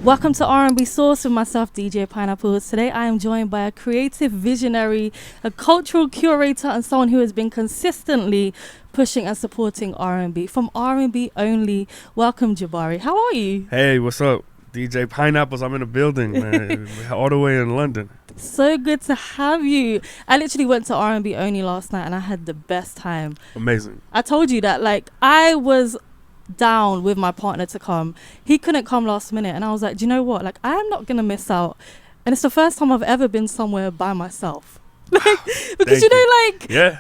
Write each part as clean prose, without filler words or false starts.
Welcome to R&B Source with myself, DJ Pineapples. Today I am joined by a creative visionary, a cultural curator, and someone who has been consistently pushing and supporting R&B. From R&B Only, welcome Jabari. How are you? Hey, what's up? DJ Pineapples, I'm in the building, man. All the way in London. So good to have you. I literally went to R&B Only last night and I had the best time. Amazing. I told you that, like, I was down with my partner to come. He couldn't come last minute and I was like, do you know what, like, I'm not gonna miss out. And it's the first time I've ever been somewhere by myself. Because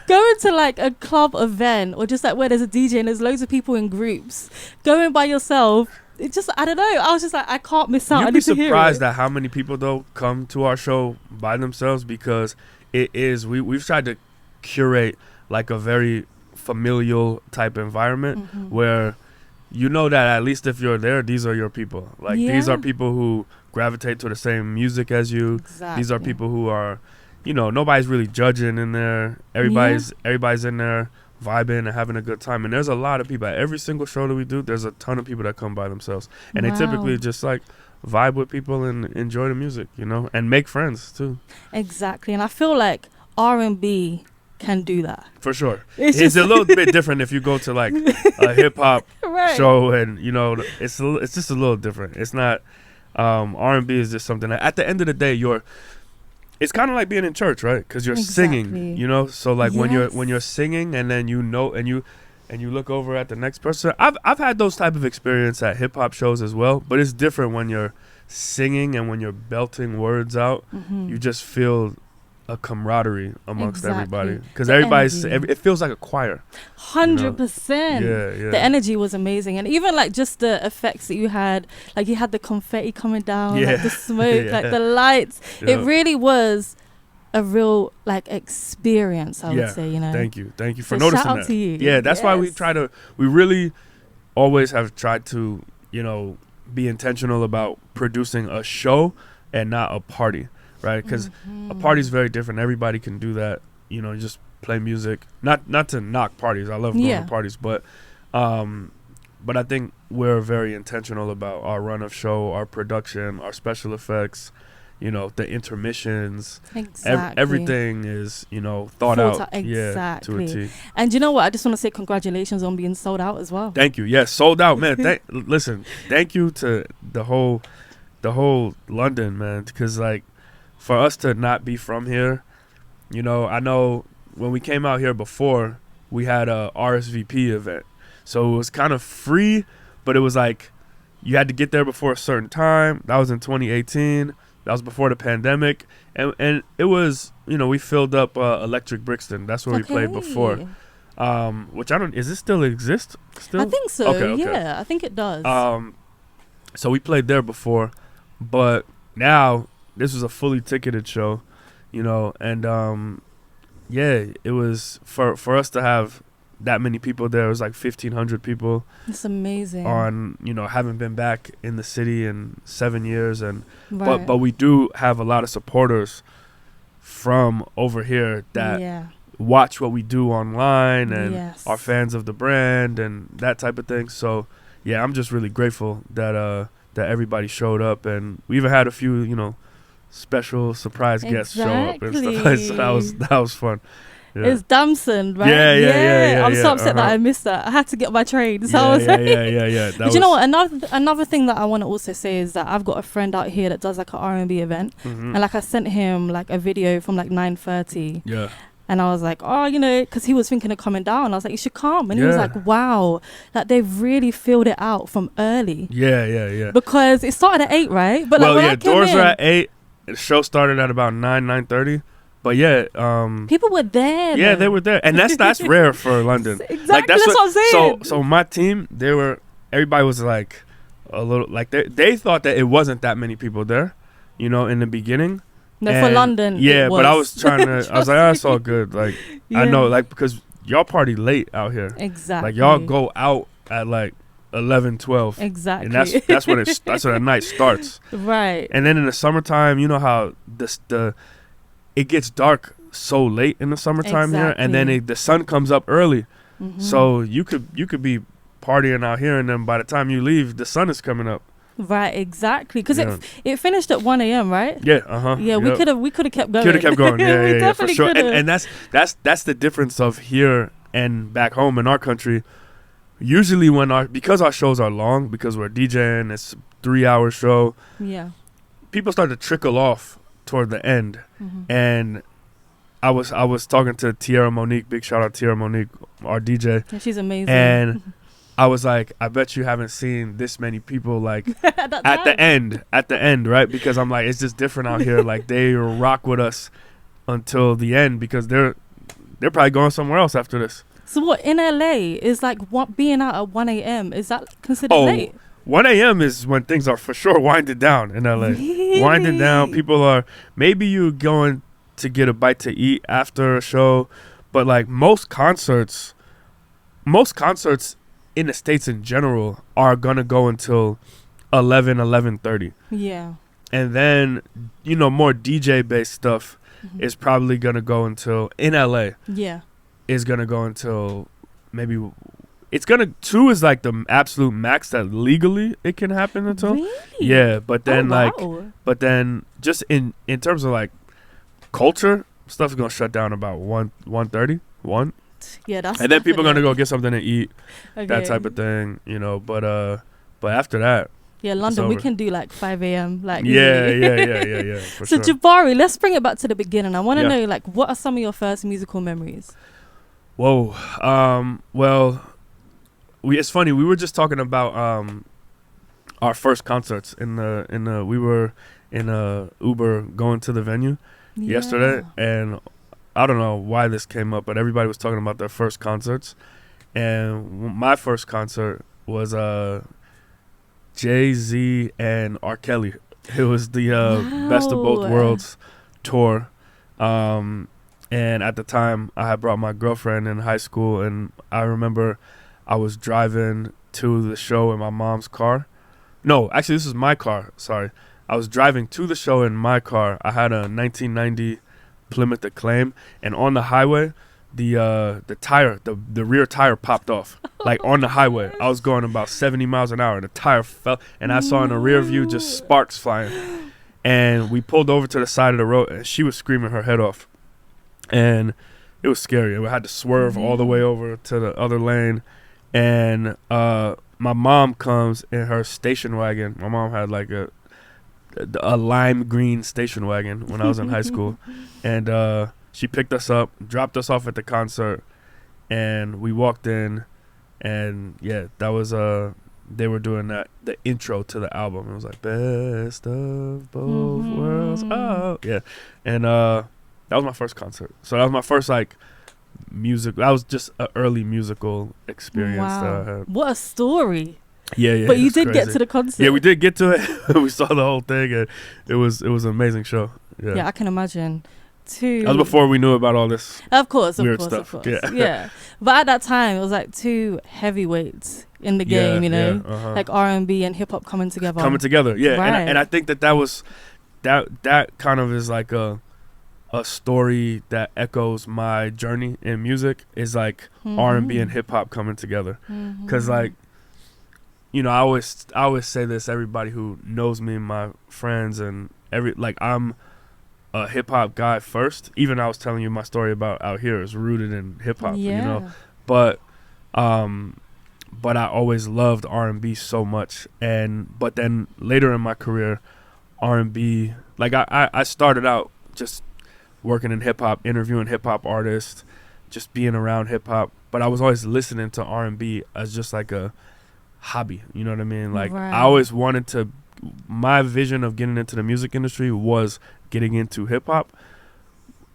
going to like a club event or just like where there's a DJ and there's loads of people in groups, going by yourself, it just, I don't know, I was just like, I can't miss out. You'd be surprised at how many people though come to our show by themselves, because it is, we've tried to curate like a very familial type environment where you know that at least if you're there, these are your people. Like, these are people who gravitate to the same music as you. Exactly. These are people who are, you know, nobody's really judging in there. Everybody's in there vibing and having a good time. And there's a lot of people at every single show that we do. There's a ton of people that come by themselves, and they typically just like vibe with people and enjoy the music, you know, and make friends too. Exactly. And I feel like R&B can do that for sure. It's a little bit different if you go to like a hip-hop show, and you know, it's just a little different. It's not R&B is just something that at the end of the day it's kind of like being in church, right? Because you're singing, you know. So like when you're singing and then you know and you look over at the next person. I've had those type of experience at hip hop shows as well, but it's different when you're singing and when you're belting words out. You just feel a camaraderie amongst everybody, because it feels like a choir. 100%. Yeah. The energy was amazing, and even like just the effects that you had, like you had the confetti coming down, like the smoke, like the lights. It really was a real like experience, I would say, you know. Thank you for noticing shout out that. To you. Yeah, that's why we really always have tried to, you know, be intentional about producing a show and not a party. Right, because a party is very different. Everybody can do that, you know. Just play music. Not to knock parties. I love going to parties, but I think we're very intentional about our run of show, our production, our special effects. You know, the intermissions. Exactly. Everything is, you know, thought out. Exactly. To a T. And you know what? I just want to say congratulations on being sold out as well. Thank you. Yes, sold out, man. Listen, thank you to the whole London, man, because like, for us to not be from here, you know, I know when we came out here before, we had a RSVP event. So it was kind of free, but it was like you had to get there before a certain time. That was in 2018. That was before the pandemic. And it was, you know, we filled up Electric Brixton. That's where we played before. Which does it still exist? Still? I think so. Okay. Yeah, I think it does. So we played there before, but now this was a fully ticketed show, you know, and it was for us to have that many people there. It was like 1,500 people. It's amazing. On, you know, haven't been back in the city in 7 years, and but we do have a lot of supporters from over here that watch what we do online and are fans of the brand and that type of thing. So yeah, I'm just really grateful that everybody showed up, and we even had a few, you know, special surprise guests show up and stuff. So that was fun. Yeah. It's Damson, right? Yeah. I'm so upset that I missed that. I had to get my train. So I was like, But you know what? Another thing that I want to also say is that I've got a friend out here that does like an R&B event, and like I sent him like a video from like 9:30. Yeah. And I was like, oh, you know, because he was thinking of coming down. I was like, you should come. And he was like, wow, like they've really filled it out from early. Yeah. Because it started at 8, right? But doors were at 8. The show started at about 9:30. But people were there. Yeah, they were there, and that's rare for London. Exactly, like, that's what I'm saying. So my team, everybody was like a little like they thought that it wasn't that many people there, you know, in the beginning. No, for London. Yeah, but I was trying to. I was like, oh, it's all good. Like I know, like, because y'all party late out here. Exactly. Like y'all go out at like 11, 12. Exactly. And that's when the night starts. Right. And then in the summertime, you know how it gets dark so late in the summertime here, and then the sun comes up early. So you could be partying out here, and then by the time you leave, the sun is coming up. Right, exactly. Because Yeah. it finished at 1 a.m., right? Yeah, Yeah, we could have kept going. Could have kept going. Yeah, We yeah, for definitely sure. could have. And that's the difference of here and back home in our country. Usually because our shows are long, because we're DJing, it's a 3-hour show. Yeah. People start to trickle off toward the end. And I was talking to Tierra Monique, big shout out Tierra Monique, our DJ. Yeah, she's amazing. And I was like, I bet you haven't seen this many people like at the end, right? Because I'm like, it's just different out here. Like they rock with us until the end because they're probably going somewhere else after this. So what in LA is like being out at 1 a.m. Is that considered late? 1 a.m. is when things are for sure winding down in LA. Really? Winding down. People are maybe you going to get a bite to eat after a show, but like most concerts in the States in general are gonna go until 11:30. Yeah. And then more DJ based stuff is probably gonna go until in LA. Yeah. Is gonna go until maybe it's gonna 2 is like the absolute max that legally it can happen until. Really? Yeah, but then wow. but then just in terms of like culture stuff is gonna shut down about 1:30. Yeah, that's. And then people are gonna go get something to eat, okay. that type of thing, But after that, yeah, London, we can do like 5 a.m. Like yeah. For so sure. Jabari, let's bring it back to the beginning. I want to know like what are some of your first musical memories? Whoa, well, it's funny. We were just talking about our first concerts we were in a Uber going to the venue yesterday, and I don't know why this came up, but everybody was talking about their first concerts, and my first concert was Jay-Z and R. Kelly. It was the Best of Both Worlds tour, and at the time I had brought my girlfriend in high school, and I remember I was driving to the show in my mom's car. No, actually this is my car, sorry. I was driving to the show in my car. I had a 1990 Plymouth Acclaim, and on the highway the rear tire popped off like on the highway. I was going about 70 miles an hour and the tire fell, and I saw in the rear view just sparks flying, and we pulled over to the side of the road and she was screaming her head off, and it was scary. We had to swerve all the way over to the other lane, and my mom comes in her station wagon. My mom had like a lime green station wagon when I was in high school, and she picked us up, dropped us off at the concert, and we walked in, and that was they were doing the intro to the album. It was like Best of Both Worlds. Oh yeah, and that was my first concert. So that was my first like music. That was just an early musical experience that I had. What a story! Yeah. But you did get to the concert. Yeah, we did get to it. We saw the whole thing, and it was an amazing show. Yeah, I can imagine. That was before we knew about all this. Of course. Stuff. Yeah. But at that time, it was like two heavyweights in the game, like R&B and hip hop coming together. Yeah. Right. And I think that was that kind of is like a story that echoes my journey in music, is like R&B and hip hop coming together. Because like, I always say this, everybody who knows me, my friends, and I'm a hip hop guy first. Even I was telling you my story about out here is rooted in hip hop, But I always loved R&B so much, but then later in my career, R&B, like I started out just working in hip hop, interviewing hip hop artists, just being around hip hop, but I was always listening to R&B as just like a hobby, you know what I mean? Like I always wanted to, my vision of getting into the music industry was getting into hip hop,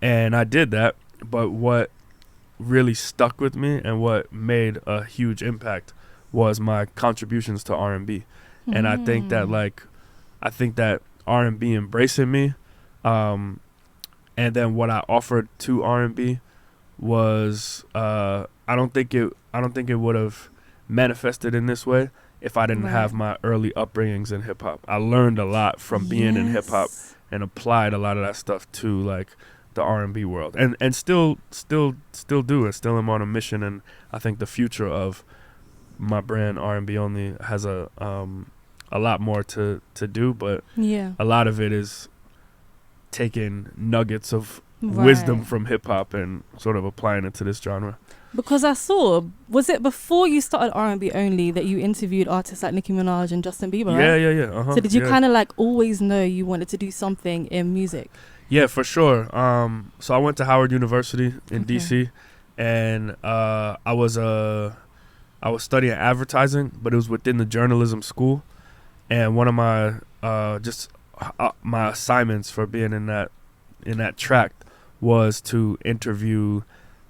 and I did that. But what really stuck with me and what made a huge impact was my contributions to R&B. And I think that R&B embracing me, and then what I offered to R&B was I don't think it would have manifested in this way if I didn't have my early upbringings in hip hop. I learned a lot from being in hip hop and applied a lot of that stuff to like the R&B world, and still do it. Still am on a mission, and I think the future of my brand R&B Only has a a lot more to do, but Yeah. a lot of it is taking nuggets of Right. wisdom from hip hop and sort of applying it to this genre. Because I saw, was it before you started R&B Only that you interviewed artists like Nicki Minaj and Justin Bieber, right? Yeah. So did you kind of like always know you wanted to do something in music? Yeah, for sure. So I went to Howard University in Okay. DC, and I was studying advertising, but it was within the journalism school. And one of my my assignments for being in that track was to interview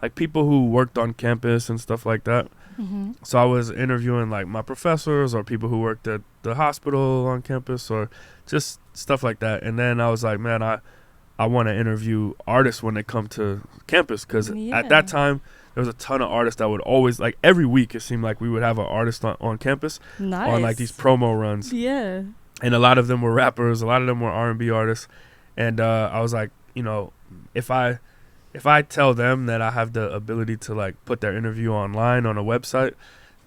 like people who worked on campus and stuff like that. Mm-hmm. So I was interviewing like my professors or people who worked at the hospital on campus or just stuff like that. And then I was like, man, I want to interview artists when they come to campus, because at that time there was a ton of artists that would always, like every week it seemed like we would have an artist on campus. Nice. On like these promo runs. Yeah. And a lot of them were rappers, a lot of them were R&B artists. And I was like, you know, if I tell them that I have the ability to like put their interview online on a website,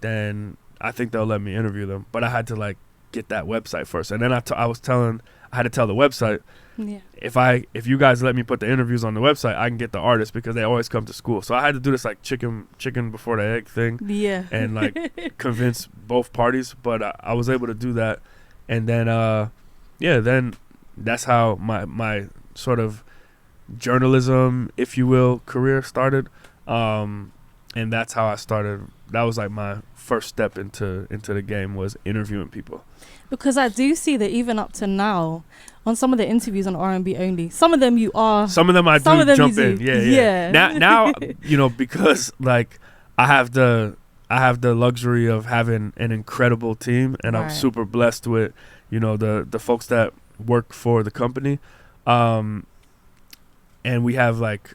then I think they'll let me interview them. But I had to like get that website first. And then I had to tell the website, Yeah. if you guys let me put the interviews on the website, I can get the artists because they always come to school. So I had to do this like chicken before the egg thing. Yeah. And like convince both parties. But I was able to do that. And then, then that's how my sort of journalism, if you will, career started. And that's how I started. That was like my first step into the game, was interviewing people. Because I do see that even up to now, on some of the interviews on R&B Only, some of them you are. Some of them I do jump in. Yeah. Now, you know, because like I have the luxury of having an incredible team, and I'm super blessed with, you know, the folks that work for the company. And we have like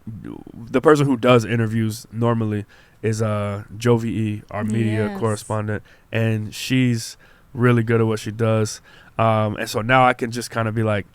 the person who does interviews normally is Jovi, our media correspondent, and she's really good at what she does. And so now I can just kind of be like,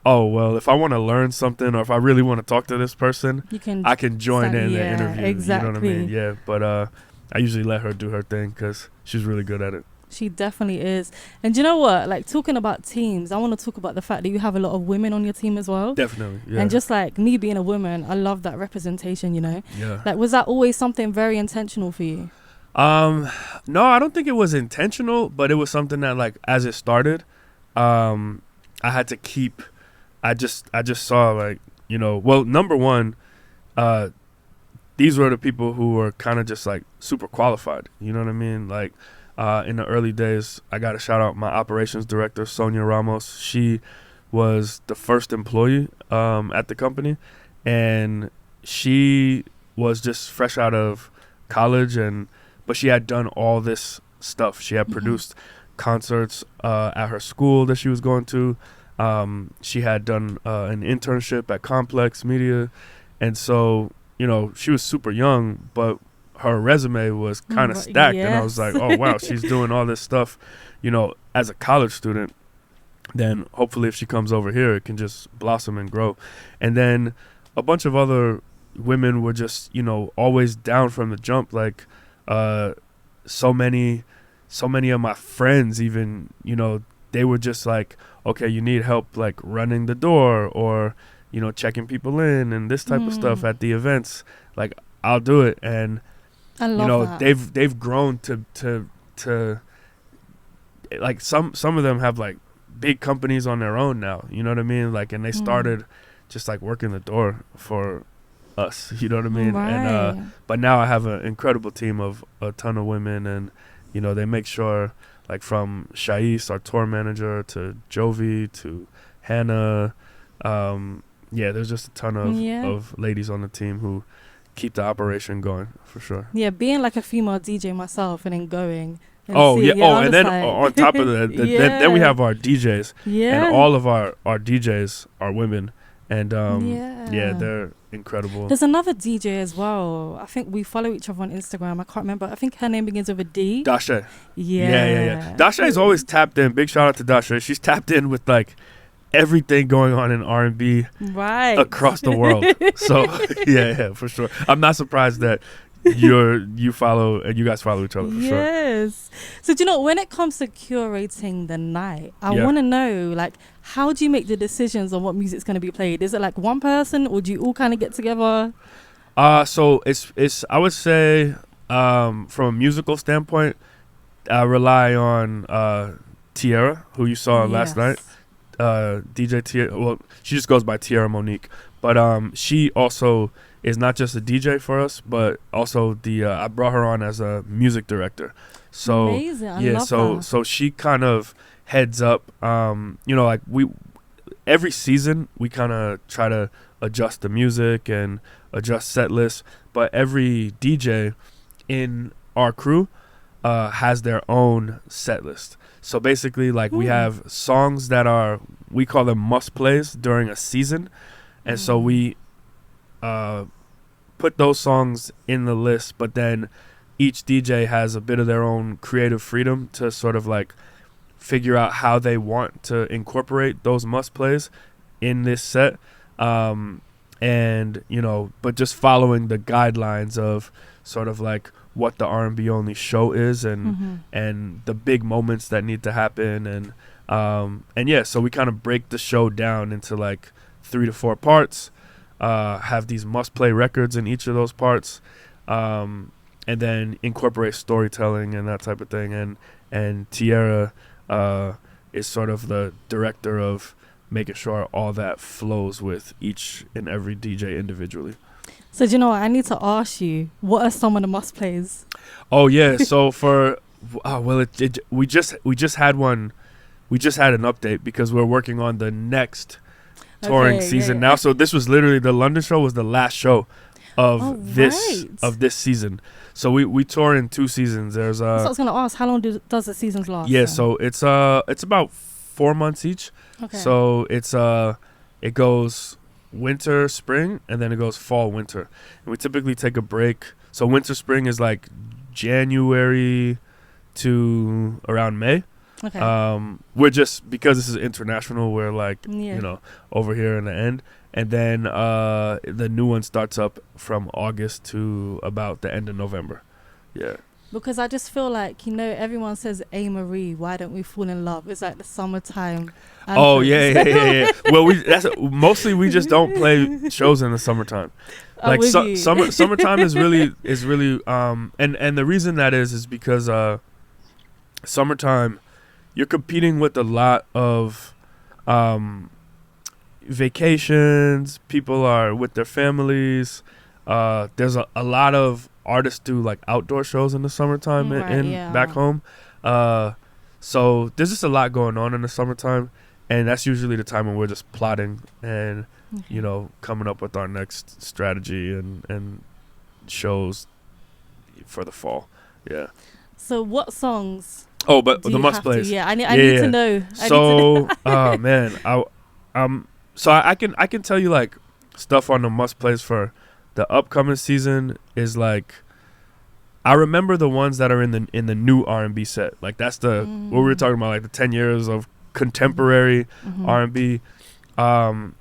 oh, well, if I want to learn something or if I really want to talk to this person, I can join in the interview. Exactly. You know what I mean? Yeah. But I usually let her do her thing because she's really good at it. She definitely is. And do you know what? Like, talking about teams, I want to talk about the fact that you have a lot of women on your team as well. Definitely, yeah. And just like me being a woman, I love that representation, you know? Yeah. Like, was that always something very intentional for you? No, I don't think it was intentional, but it was something that, like, as it started, I had to keep. I just saw, like, you know, well, number one, these were the people who were kind of just like super qualified. You know what I mean? Like, in the early days, I got to shout out my operations director, Sonia Ramos. She was the first employee at the company, and she was just fresh out of college, but she had done all this stuff. She had produced concerts at her school that she was going to. She had done an internship at Complex Media, and so, you know, she was super young, but her resume was kind of stacked. And I was like, oh, wow, she's doing all this stuff, you know, as a college student. Then hopefully if she comes over here, it can just blossom and grow. And then a bunch of other women were just, you know, always down from the jump. Like, so many of my friends even, you know, they were just like, okay, you need help like running the door or, you know, checking people in and this type of stuff at the events. Like, I'll do it. And I love, you know, that. they've grown to like some of them have like big companies on their own now. You know what I mean? Like, and they started just like working the door for us. You know what I mean? Right. And but now I have an incredible team of a ton of women, and you know, they make sure, like, from Shais, our tour manager, to Jovi, to Hannah. There's just a ton of ladies on the team who keep the operation going, for sure. Yeah, being like a female DJ myself and then going. And and then on top of that, then we have our DJs. Yeah. And all of our DJs are women. And they're incredible. There's another DJ as well. I think we follow each other on Instagram. I can't remember. I think her name begins with a D. Dasha. Yeah. Dasha is always tapped in. Big shout out to Dasha. She's tapped in with like everything going on in R&B right across the world. So yeah, for sure. I'm not surprised that you follow and you guys follow each other for sure. Yes. So do you know, when it comes to curating the night, I Yeah. want to know, like, how do you make the decisions on what music's going to be played? Is it like one person, or do you all kind of get together? So it's I would say from a musical standpoint, I rely on Tierra, who you saw last night. DJ Tierra, well, she just goes by Tierra Monique, but she also is not just a DJ for us, but also I brought her on as a music director. So amazing. I love her. so she kind of heads up, like every season we kind of try to adjust the music and adjust set lists, but every DJ in our crew has their own set list. So basically, like, we have songs that we call them must plays during a season, and so we put those songs in the list, but then each DJ has a bit of their own creative freedom to sort of like figure out how they want to incorporate those must plays in this set, and but just following the guidelines of sort of like what the R&B Only show is, and the big moments that need to happen, and yeah, so we kind of break the show down into like 3 to 4 parts, have these must play records in each of those parts, and then incorporate storytelling and that type of thing, and Tierra is sort of the director of making sure all that flows with each and every DJ individually. So do you know what? I need to ask you, what are some of the must plays? Oh yeah, so for we just had one. We just had an update because we're working on the next touring season now. So this was literally, the London show was the last show of this season. So we tour in 2 seasons. There's so I was gonna ask, how long does the seasons last? Yeah, so it's about 4 months each. Okay. So it goes winter, spring, and then it goes fall, winter. And we typically take a break. So winter, spring is like January to around May. Okay. We're just, because this is international, we're like, over here in the end. And then the new one starts up from August to about the end of November. Yeah. Because I just feel like, everyone says, "Hey Marie, why don't we fall in love?" It's like the summertime. Oh yeah. Well, mostly we just don't play shows in the summertime. Like summertime is really and the reason that is because summertime, you're competing with a lot of vacations. People are with their families. There's a lot of artists do like outdoor shows in the summertime back home. So there's just a lot going on in the summertime, and that's usually the time when we're just plotting and coming up with our next strategy and shows for the fall. Yeah. So what songs? Oh, but the must plays. I need to know. So, oh man, so I can tell you like stuff on the must plays for the upcoming season is like, I remember the ones that are in the new R&B set. Like that's what we were talking about, like the 10 years of contemporary R&B. I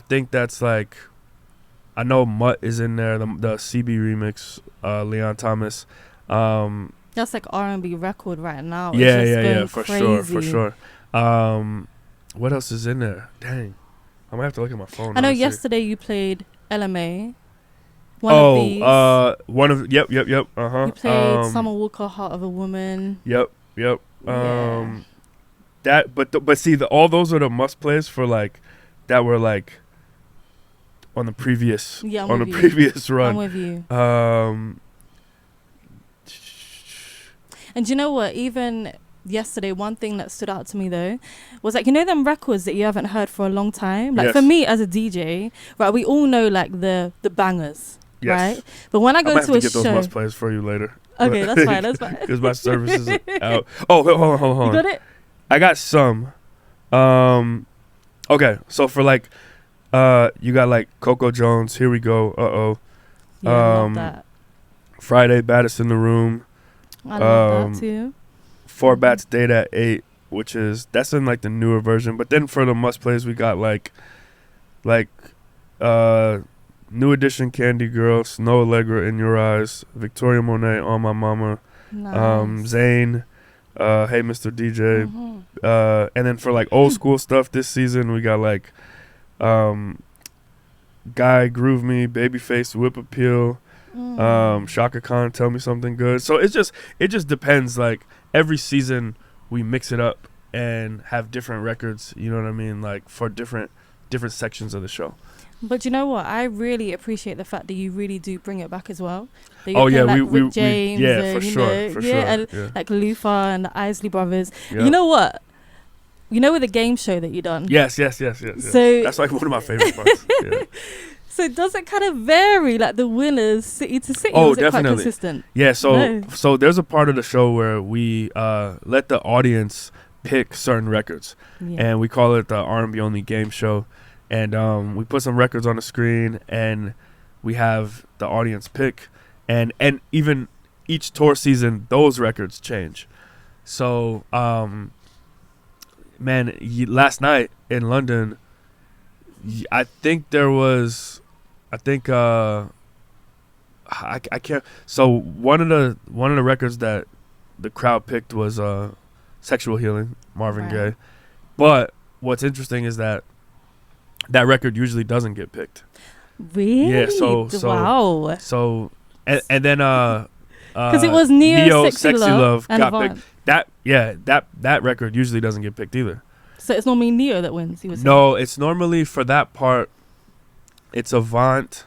think that's like, I know Mutt is in there, the CB remix, Leon Thomas. That's like R&B record right now. Yeah, for crazy. sure. What else is in there? Dang, I'm gonna have to look at my phone. I know yesterday you played LMA. One of these. Yep. You played Summer Walker, Heart of a Woman. Yep. Yeah. But see, all those are the must plays for like that were like on the previous previous run. I'm with you. And do you know what? Even yesterday, one thing that stood out to me though was like, them records that you haven't heard for a long time. Like for me as a DJ, right? We all know like the bangers. Yes. Right, but when I go to a show, get those must plays for you later. Okay, that's fine. Because my service is out. Oh, hold on. You got it? I got some. Okay, so for like, you got like Coco Jones. Here we go. Yeah, I love that. Friday, Baddest in the Room. I love that too. 4 Bats Date at 8, that's in like the newer version. But then for the must plays, we got like New Edition, Candy Girl, Snow Allegra, In Your Eyes, Victoria Monet, On My Mama, Nice. Zayn, Hey Mr. DJ, Mm-hmm. and then for like old school stuff this season we got like Guy, Groove Me, Babyface, Whip Appeal, Shaka Khan, Tell Me Something Good. So it just depends. Like every season we mix it up and have different records. You know what I mean? Like for different sections of the show. But you know what? I really appreciate the fact that you really do bring it back as well. That Oh yeah, like we Rick James, yeah, and, for you sure, know, for yeah, sure. and Yeah. like Luther and the Isley Brothers. Yep. You know what? You know with the game show that you done. Yes. So That's like one of my favorite parts. Yeah. So does it kind of vary, like the winners city to city? Oh, or is it quite definitely. consistent? Yeah, so No. so there's a part of the show where we let the audience pick certain records, Yeah. and we call it the R&B Only game show, and we put some records on the screen, and we have the audience pick, and even each tour season those records change. So man, last night in London, I think there was, I can't. So one of the records that the crowd picked was "Sexual Healing," Marvin Right. Gaye. But what's interesting is that record usually doesn't get picked. Really? Yeah. So wow. So and then Because it was Neo, Sexy Love, and got Avant. picked. That record usually doesn't get picked either. So it's normally Neo that wins. You would say. No, it's normally for that part. It's Avant,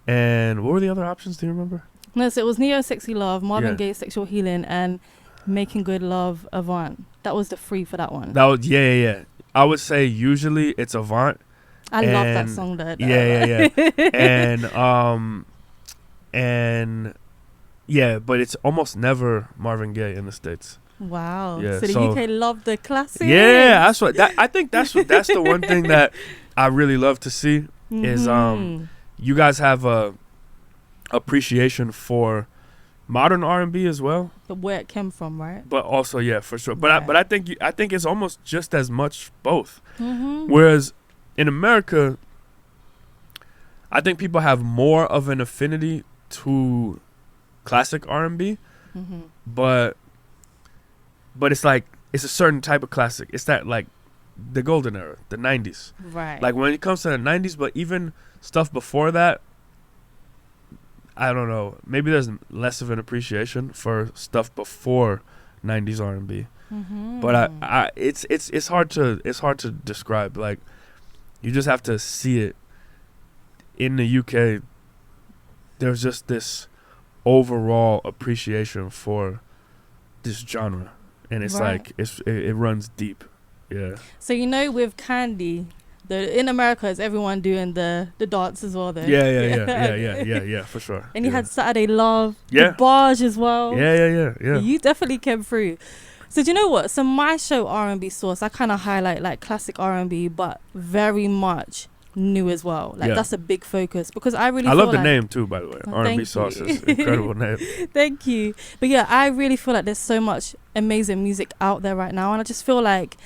and what were the other options? Do you remember? No, so it was Neo, Sexy Love, Marvin Yeah. Gaye, Sexual Healing, and Making Good Love, Avant. That was the free for that one. That was yeah. I would say usually it's Avant. I love that and- song though. Yeah. and yeah, but it's almost never Marvin Gaye in the States. Wow. Yeah, so the so- UK love the classics. Yeah, I think that's the one thing that I really love to see is Mhm. you guys have a appreciation for modern R&B as well, But where it came from, right? but also yeah, for sure. Right. But I think it's almost just as much both. Mm-hmm. Whereas in America, I think people have more of an affinity to classic R&B, Mm-hmm. but it's like it's a certain type of classic. It's that like the golden era, the 90s. Right. Like when it comes to the 90s, but even stuff before that, I don't know. Maybe there's less of an appreciation for stuff before 90s R&B. Mm-hmm. But it's hard to describe. Like you just have to see it. In the UK, there's just this overall appreciation for this genre, and it's Right. like it runs deep. Yeah. So you know, with Candy, in America, is everyone doing the dance as well? Though. Yeah, for sure. And you yeah. had Saturday Love, Yeah. the Barge as well. Yeah. You definitely came through. So do you know what? So my show R&B Source, I kind of highlight like classic R&B, but very much new as well. Like Yeah. that's a big focus because I really I feel love the like, name too, by the way. Oh, R&B thank Sauce you. is incredible name. Thank you. But yeah, I really feel like there's so much amazing music out there right now, and I just feel like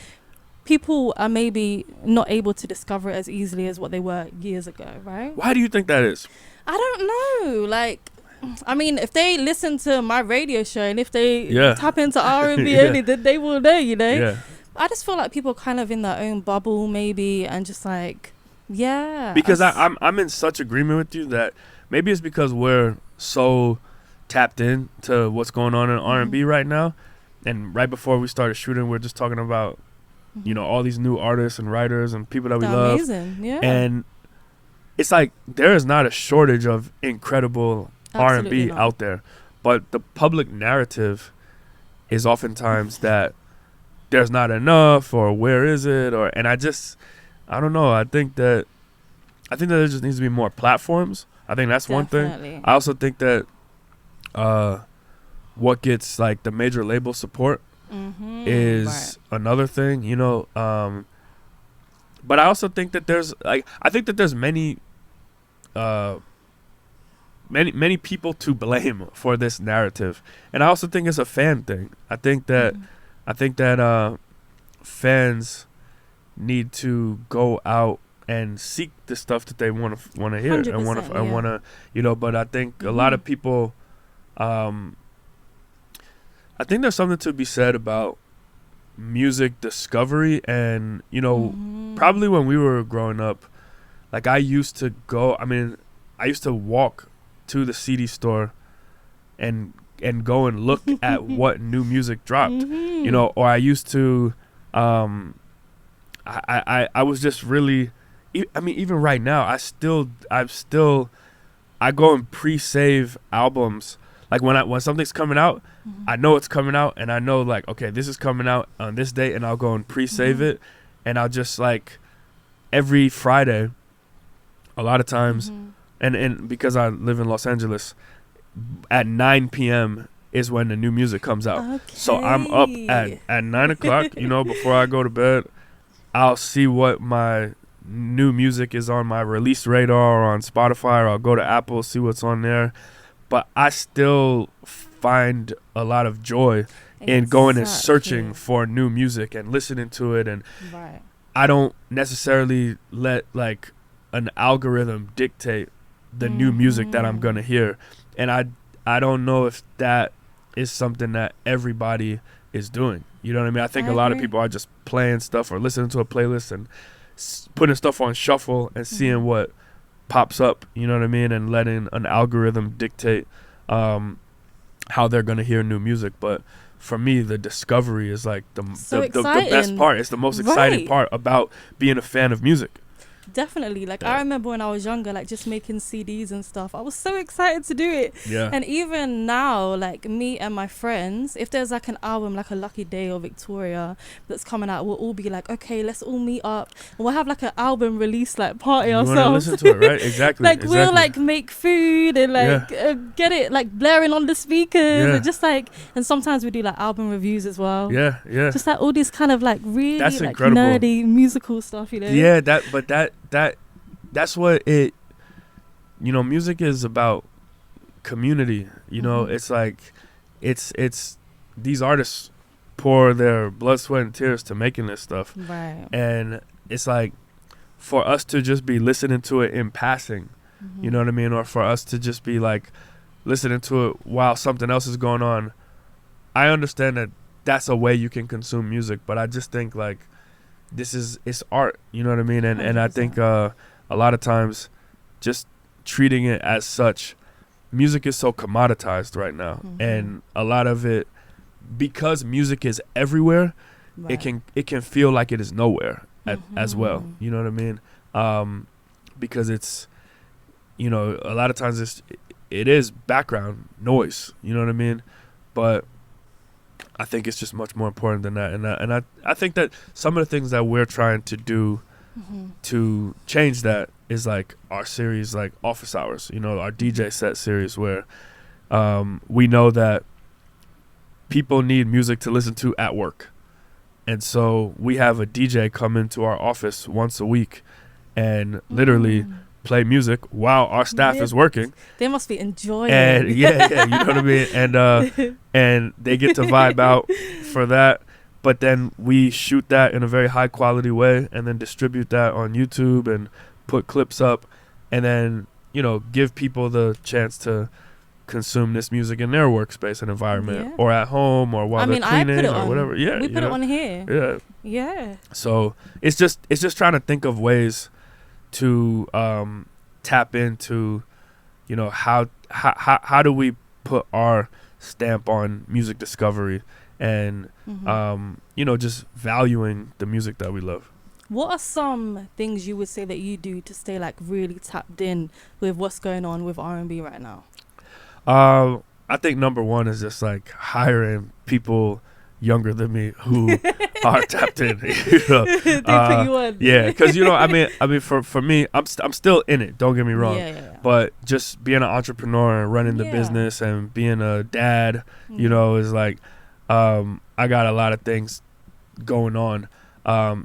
people are maybe not able to discover it as easily as what they were years ago, right? Why do you think that is? I don't know. Like, I mean, if they listen to my radio show and if they Yeah. tap into R&B Yeah. only, then they will know, you know? Yeah. I just feel like people are kind of in their own bubble maybe and just like, yeah. Because I'm in such agreement with you that maybe it's because we're so tapped in to what's going on in R&B right now, and right before we started shooting, we're just talking about all these new artists and writers and people that we They're love, amazing, yeah. and it's like there is not a shortage of incredible Absolutely R&B not. out there, but the public narrative is oftentimes that there's not enough, or where is it, and I don't know. I think that there just needs to be more platforms. I think that's one thing. Definitely. I also think that what gets like the major label support is another thing, but I also think that there's many people to blame for this narrative, and I also think it's a fan thing. I think that fans need to go out and seek the stuff that they want to hear and want to but I think a lot of people I think there's something to be said about music discovery, and probably when we were growing up, like I used to walk to the CD store and go and look at what new music dropped, or I used to I was just really, even right now I go and pre-save albums. Like when something's coming out, I know it's coming out, and I know like, okay, this is coming out on this date, and I'll go and pre-save it, and I'll just like every Friday, a lot of times, and because I live in Los Angeles, at 9 p.m. is when the new music comes out. Okay. So I'm up at 9 o'clock, before I go to bed. I'll see what my new music is on my release radar or on Spotify, or I'll go to Apple, see what's on there. But I still find a lot of joy in going and searching for new music and listening to it. And I don't necessarily let like an algorithm dictate the new music that I'm going to hear. And I don't know if that is something that everybody is doing. You know what I mean? I think a lot of people are just playing stuff or listening to a playlist and putting stuff on shuffle and seeing what pops up, you know what I mean, and letting an algorithm dictate how they're going to hear new music. But for me, the discovery is like the best part. It's the most exciting part about being a fan of music. Definitely. Like, I remember when I was younger, like, just making CDs and stuff. I was so excited to do it. Yeah. And even now, like, me and my friends, if there's, like, an album, like a Lucky Day or Victoria that's coming out, we'll all be like, okay, let's all meet up. And we'll have, like, an album release, like, party ourselves. You want to listen to it, right? Exactly. Like, we'll, like, make food and, like, get it, like, blaring on the speakers. And just, like, and sometimes we do, like, album reviews as well. Yeah, yeah. Just, like, all these kind of, like, really, that's like, incredible. Nerdy musical stuff, you know? Yeah, that's what it, music is about. Community, it's like it's these artists pour their blood, sweat, and tears to making this stuff, right? And it's like for us to just be listening to it in passing, you know what I mean, or for us to just be like listening to it while something else is going on. I understand that that's a way you can consume music, but I just think like it's art, you know what I mean, and I think a lot of times just treating it as such. Music is so commoditized right now, and a lot of it, because music is everywhere, right. it can feel like it is nowhere as well. You know what I mean? Because it's, a lot of times it is background noise. You know what I mean? But I think it's just much more important than that. And I think that some of the things that we're trying to do to change that is like our series, like Office Hours, our DJ set series, where we know that people need music to listen to at work. And so we have a DJ come into our office once a week and literally play music while our staff is working. They must be enjoying it. Yeah, you know what I mean? And they get to vibe out for that. But then we shoot that in a very high quality way and then distribute that on YouTube and put clips up and then, give people the chance to consume this music in their workspace and environment or at home or while they're cleaning or whatever. Yeah. We put it on here. Yeah. Yeah. So it's just trying to think of ways to tap into, how do we put our stamp on music discovery and just valuing the music that we love. What are some things you would say that you do to stay like really tapped in with what's going on with R&B right now? I think number one is just like hiring people younger than me who are tapped in. They put you on. Yeah, because I mean, for me, I'm still in it. Don't get me wrong. Yeah. But just being an entrepreneur and running the business and being a dad, is like. I got a lot of things going on.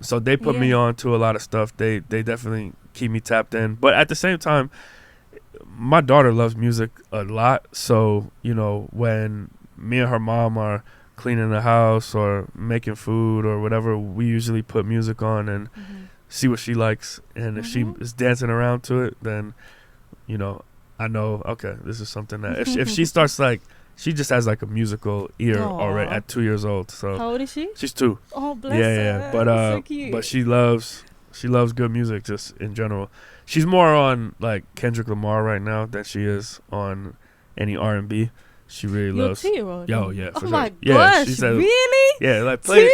So they put me on to a lot of stuff. They definitely keep me tapped in. But at the same time, my daughter loves music a lot. So, when me and her mom are cleaning the house or making food or whatever, we usually put music on. And see what she likes, and if she is dancing around to it, then I know, okay, this is something that if she starts like, she just has like a musical ear already at 2 years old. So how old is she? She's 2. Oh, bless her. But so cute. but she loves good music just in general. She's more on like Kendrick Lamar right now than she is on any R&B. She really Your loves. 2-year-old? Yo, yeah. For oh sure. my Yeah, gosh, she said, really? Yeah, like play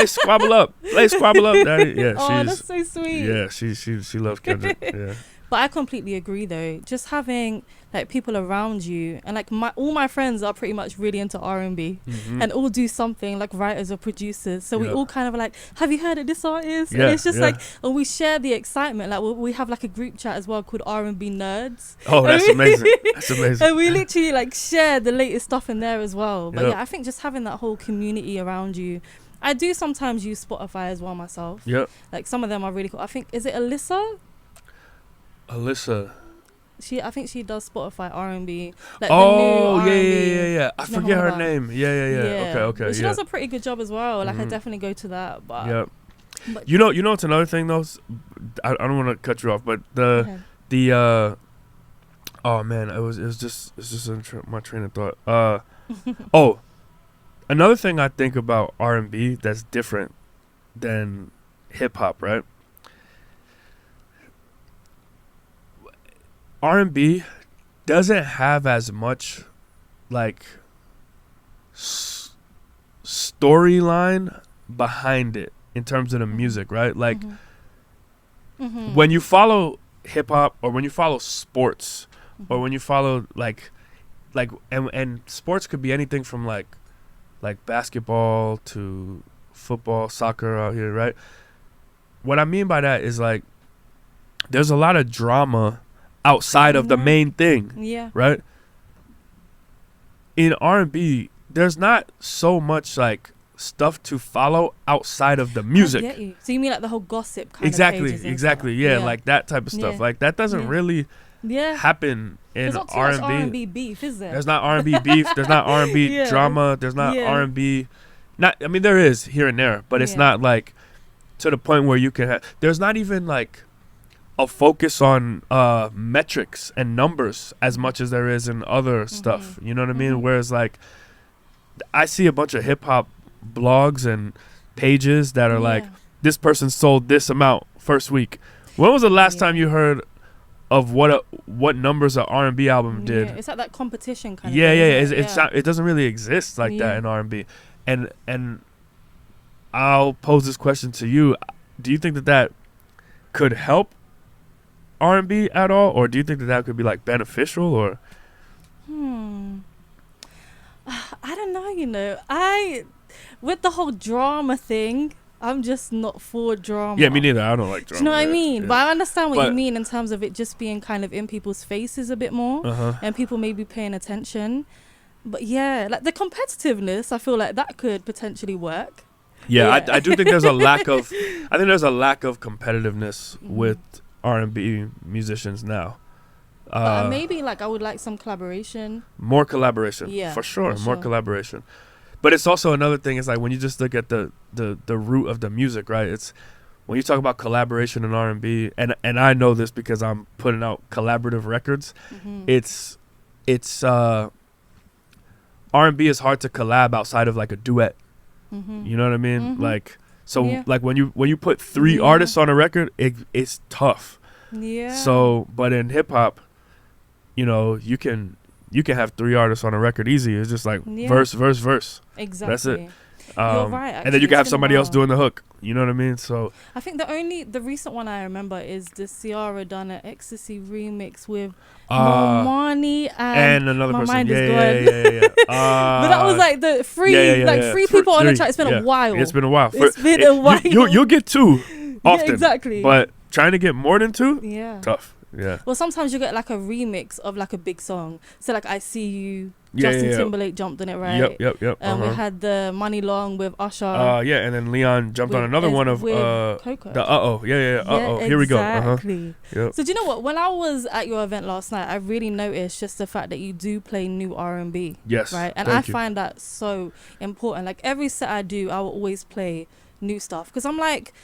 Squabble Up, Daddy. Yeah, oh, that's so sweet. Yeah, she loves Kendrick. Yeah. But I completely agree though. Just having like people around you, and like all my friends are pretty much really into R&B, and all do something, like writers or producers. So we all kind of like, have you heard of this artist? Yeah, and it's just like, and we share the excitement. Like we have like a group chat as well called R&B Nerds. Oh, that's amazing. That's amazing. And we literally like share the latest stuff in there as well. But yeah, I think just having that whole community around you. I do sometimes use Spotify as well myself. Yep. Like some of them are really cool. I think, is it Alyssa? I think she does Spotify R&B. Like the new R&B. Yeah. I forget her name. Yeah. Okay. But she does a pretty good job as well. Like I definitely go to that. But yep. But you know what's another thing though? I don't want to cut you off, but oh man, it's just my train of thought. Another thing I think about R&B that's different than hip hop, right? R&B doesn't have as much like storyline behind it in terms of the music, right? Like when you follow hip hop or when you follow sports or when you follow like and sports could be anything from like basketball to football, soccer out here, right? What I mean by that is like there's a lot of drama outside of the main thing, right? In R&B, there's not so much like stuff to follow outside of the music. I get you. So you mean like the whole gossip kind exactly, of pages exactly, yeah, like that type of stuff. Like that doesn't really happen in there's not too R&B. much R&B beef, is there? There's not R&B beef. There's not R&B drama. There's not R&B. I mean, there is here and there, but it's not like to the point where you can have. There's not even like a focus on metrics and numbers as much as there is in other stuff. You know what I mean? Whereas like I see a bunch of hip hop blogs and pages that are like, this person sold this amount first week. When was the last time you heard of what numbers an R&B album did? It's like that competition kind of thing. It's not, it doesn't really exist like that in R&B. And I'll pose this question to you. Do you think that could help R&B at all, or do you think that could be like beneficial, or I don't know, with the whole drama thing, I'm just not for drama. Yeah, me neither. I don't like drama. Do you know what I mean? But I understand what you mean in terms of it just being kind of in people's faces a bit more, and people maybe paying attention. But yeah, like the competitiveness, I feel like that could potentially work. I do think there's a lack of competitiveness with R&B musicians now. But maybe like I would like some collaboration. More collaboration, for sure. More collaboration. But it's also another thing. It's like when you just look at the root of the music, right? It's when you talk about collaboration in R&B, and I know this because I'm putting out collaborative records. It's R&B is hard to collab outside of like a duet. You know what I mean? Like. So like when you put 3 artists on a record, it's tough. Yeah. So but in hip hop, you can have 3 artists on a record easy. It's just like verse. Exactly. That's it. You're right. Actually, and then you can have somebody else doing the hook. You know what I mean? So I think the recent one I remember is the Ciara done an Ecstasy remix with Normani and another my person. Mind is gone. But that was like the three people on the track. It's been a while. It's been a while. It's been a while. You'll get 2 often. Yeah, exactly. But trying to get more than 2, tough. Yeah. Well, sometimes you get like a remix of like a big song. So like I See You, Justin Timberlake jumped on it, right? Yep. We had the Money Long with Usher. And then Leon jumped on another one of Coco. The Uh-Oh. Here we go. Exactly. Yep. So do you know what? When I was at your event last night, I really noticed just the fact that you do play new R&B. Yes. Right? And I find that so important. Like every set I do, I will always play new stuff because I'm like,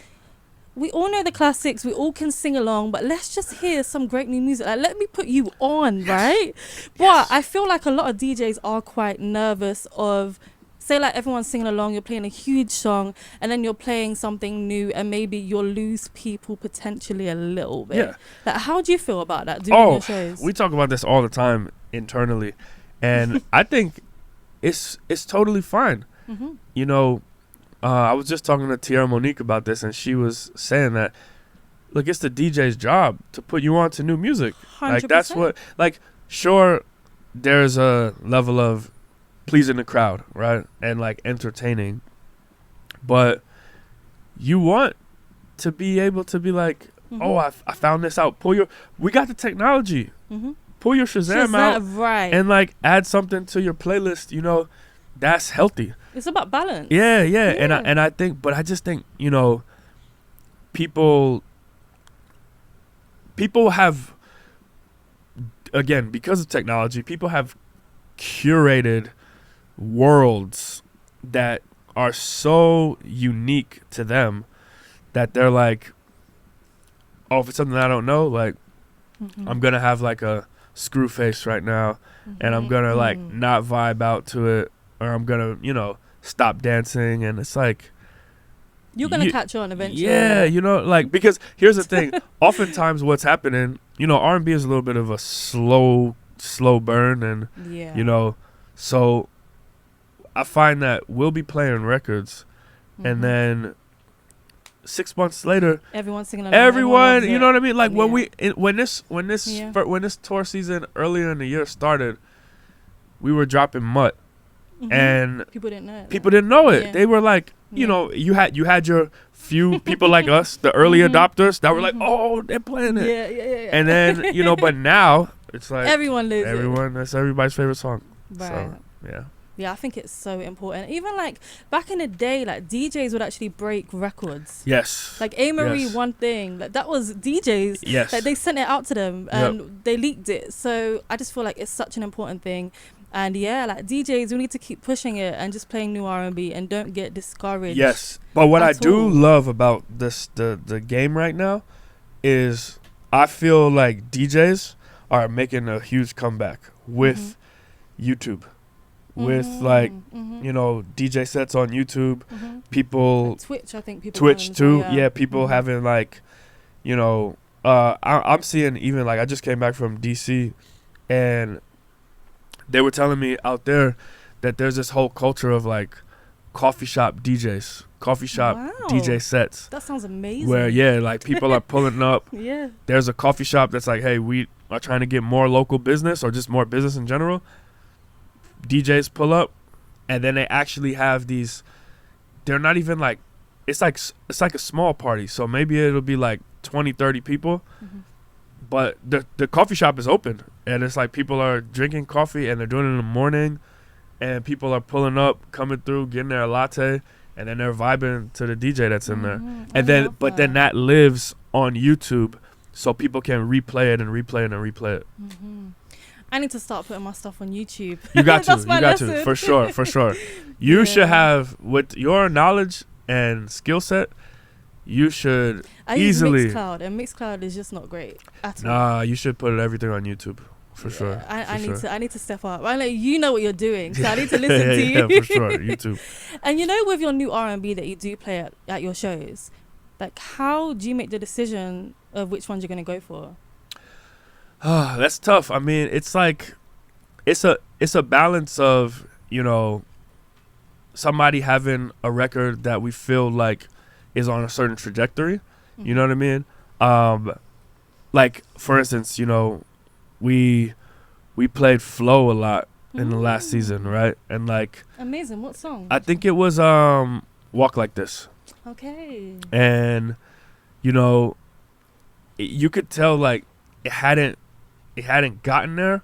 we all know the classics, we all can sing along, but let's just hear some great new music. Like, let me put you on, right? But I feel like a lot of DJs are quite nervous of, say, like, everyone's singing along, you're playing a huge song, and then you're playing something new, and maybe you'll lose people potentially a little bit. Yeah. Like, how do you feel about that doing your shows? We talk about this all the time internally, and I think it's totally fine. Mm-hmm. You know, I was just talking to Tierra Monique about this, and she was saying that, look, it's the DJ's job to put you on to new music. 100%. Like, that's what, like, sure, there's a level of pleasing the crowd, right? And, like, entertaining. But you want to be able to be like, I found this out. We got the technology. Mm-hmm. Pull your Shazam out. Right. And, like, add something to your playlist, you know, that's healthy. It's about balance. Yeah. And I think, but I just think, you know, people have, again, because of technology, people have curated worlds that are so unique to them that they're like, oh, if it's something I don't know, like, I'm going to have like a screw face right now, and I'm going to like not vibe out to it, or I'm going to, you know, stop dancing. And it's like, you're going to catch on eventually. Yeah, you know, like, because here's the thing. Oftentimes what's happening, you know, R&B is a little bit of a slow burn. And, you know, so I find that we'll be playing records, and then 6 months later, everyone's singing along. Everyone, you know what I mean? Like, when this tour season earlier in the year started, we were dropping Mutt. And people didn't know it. People didn't know it. They were like, you know, you had your few people like us, the early adopters, that were like, oh, they're playing it. Yeah. And then, you know, but now it's like everyone knows it. That's everybody's favorite song. Right. So, yeah. Yeah, I think it's so important. Even like back in the day, like DJs would actually break records. Yes. Like A-Marie, One Thing, like that was DJs. Yes. Like they sent it out to them and they leaked it. So I just feel like it's such an important thing. And yeah, like DJs, we need to keep pushing it and just playing new R&B and don't get discouraged. Yes. But what I do love about this, the game right now, is I feel like DJs are making a huge comeback with YouTube. With like, you know, DJ sets on YouTube, people, like Twitch, I think people, Twitch too, people having like, you know, I'm seeing even like, I just came back from DC, and they were telling me out there that there's this whole culture of like coffee shop DJs, DJ sets. That sounds amazing. Where like people are pulling up. Yeah. There's a coffee shop that's like, hey, we are trying to get more local business or just more business in general. DJs pull up, and then they actually have these, they're not even like, it's like a small party, so maybe it'll be like 20-30 people, but the coffee shop is open, and it's like people are drinking coffee, and they're doing it in the morning, and people are pulling up, coming through, getting their latte, and then they're vibing to the DJ that's in there. And then then that lives on YouTube, so people can replay it and replay it and replay it. I need to start putting my stuff on YouTube. You got to, for sure. You should have, with your knowledge and skill set, you should easily. Use Mixcloud, and Mixcloud is just not great at all. Nah, you should put everything on YouTube, for sure. I need to step up. I know you know what you're doing, so I need to listen to you. Yeah, for sure, YouTube. And you know, with your new R&B that you do play at your shows, like, how do you make the decision of which ones you're going to go for? That's tough. I mean, it's like, it's a balance of, you know, somebody having a record that we feel like is on a certain trajectory. You know what I mean? Like, for instance, you know, we played Flow a lot in the last season, right? And like, amazing. What song? I think it was Walk Like This. Okay. And, you know, you could tell like it hadn't gotten there,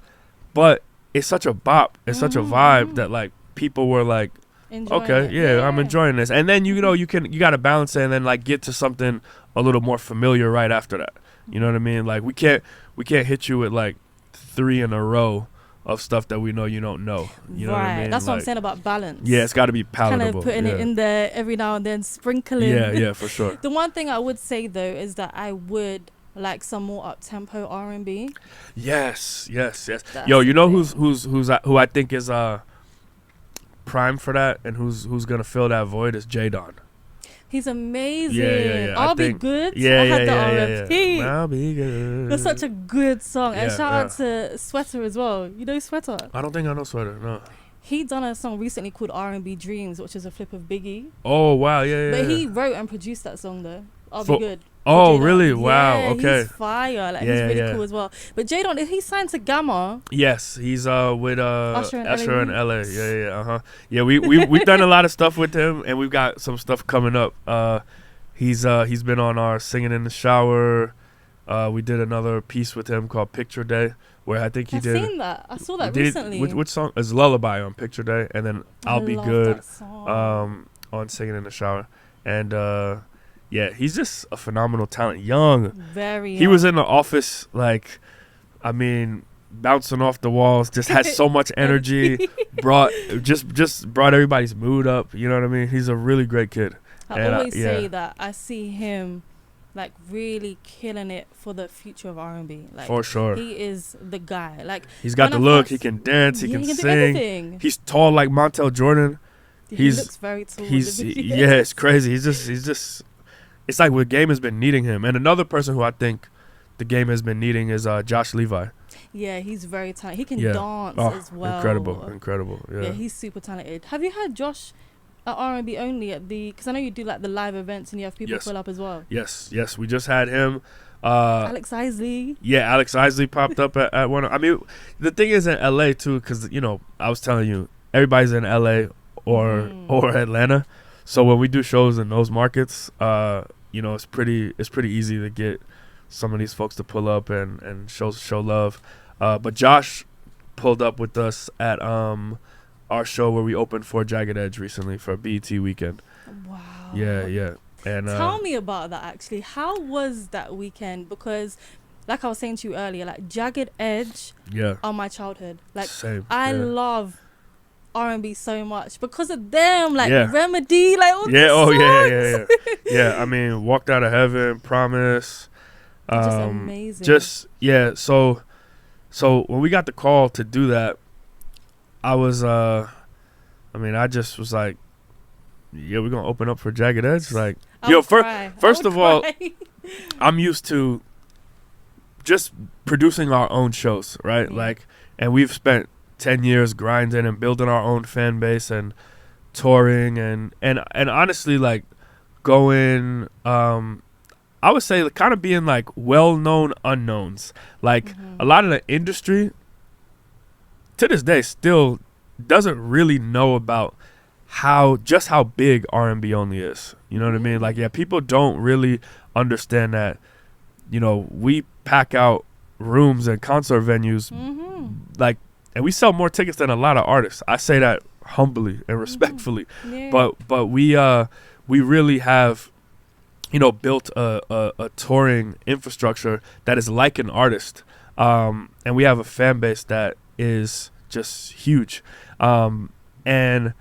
but it's such a bop, it's such a vibe that like people were like, I'm enjoying this. And then you know you got to balance it and then like get to something a little more familiar right after that. You know what I mean? Like we can't hit you with like 3 in a row of stuff that we know you don't know. You know what I mean? That's what I'm saying about balance. Yeah, it's got to be palatable. Kind of putting it in there every now and then, sprinkling. Yeah, for sure. The one thing I would say though is that I would like some more up tempo R&B. Yes. That's Yo, you know the who I think is prime for that, and who's gonna fill that void is Jagged. He's amazing. Yeah. I'll be good. Yeah, I had the RFP. Yeah. I'll be good. That's such a good song. And Yeah, shout out to Sweater as well. You know Sweater? I don't think I know Sweater. No. He done a song recently called R&B Dreams, which is a flip of Biggie. Oh wow, yeah. But he wrote and produced that song though. I'll be good. Oh Jaden. really? Wow. Yeah, Okay. He's fire. Like he's really cool as well. But Jaden, is he signed to Gamma? Yes, he's with Usher in LA. Yeah. Yeah, we've done a lot of stuff with him, and we've got some stuff coming up. He's been on our Singing in the Shower. We did another piece with him called Picture Day, where I think he did. I've seen that. I saw that recently. Which song is Lullaby on Picture Day, and then I'll Be Good on Singing in the Shower, and yeah, he's just a phenomenal talent. Young, very young. He was in the office, like, I mean, bouncing off the walls. Just had so much energy. brought everybody's mood up. You know what I mean? He's a really great kid. I always say that I see him like really killing it for the future of R&B. Like, for sure, he is the guy. Like, he's got the look. He can dance. He can sing. He's tall like Montel Jordan. He looks very tall. It's crazy. He's just. It's like the game has been needing him. And another person who I think the game has been needing is Josh Levi. Yeah, he's very talented. He can dance as well. Incredible. Yeah, he's super talented. Have you had Josh at R&B Only because I know you do like the live events and you have people pull up as well. Yes. We just had him. Alex Isley. Yeah, Alex Isley popped up at one. I mean, the thing is in LA too, because I was telling you, everybody's in LA or Atlanta. So when we do shows in those markets, it's pretty easy to get some of these folks to pull up and show love. But Josh pulled up with us at our show where we opened for Jagged Edge recently for BET weekend. Wow. Yeah. And tell me about that actually. How was that weekend? Because like I was saying to you earlier, like Jagged Edge are my childhood. Like same. I love R&B so much because of them, like Remedy, like all songs. Yeah. I mean, Walked Out of Heaven, Promise, just amazing. So when we got the call to do that, I was, I just was like, yeah, we're gonna open up for Jagged Edge. Like, first of all, I'm used to just producing our own shows, right? Yeah. Like, and we've spent 10 years grinding and building our own fan base and touring and honestly, like, going I would say kind of being like well-known unknowns. Like a lot of the industry to this day still doesn't really know about how big R&B Only is. You know what I mean? Like, yeah, people don't really understand that, we pack out rooms and concert venues like, and we sell more tickets than a lot of artists. I say that humbly and respectfully. Yeah. But we really have, built a touring infrastructure that is like an artist. And we have a fan base that is just huge. And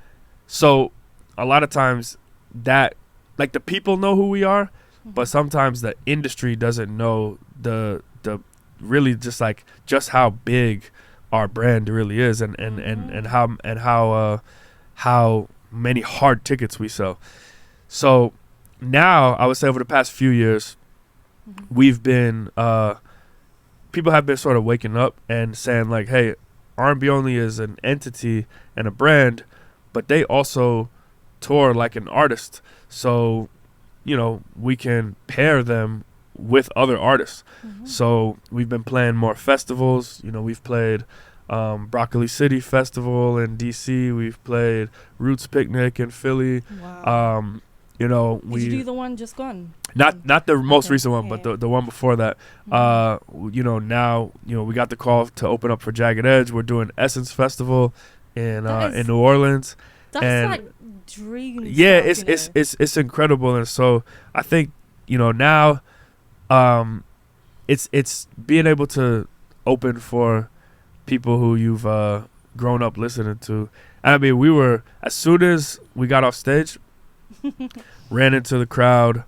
so a lot of times that, like, the people know who we are, but sometimes the industry doesn't know the really just how big our brand really is and how many hard tickets we sell. So now I would say over the past few years, we've been people have been sort of waking up and saying like, hey, R&B Only is an entity and a brand, but they also tour like an artist. So, we can pair them with other artists. So we've been playing more festivals. We've played Broccoli City Festival in DC. We've played Roots Picnic in Philly. Wow. Did you do the one just gone? Not the most recent one, but the one before that. Now we got the call to open up for Jagged Edge. We're doing Essence Festival in New Orleans. That's like dream. Yeah, stuff, it's incredible, and so I think now, it's being able to open for people who you've grown up listening to. I mean, we were, as soon as we got off stage, ran into the crowd,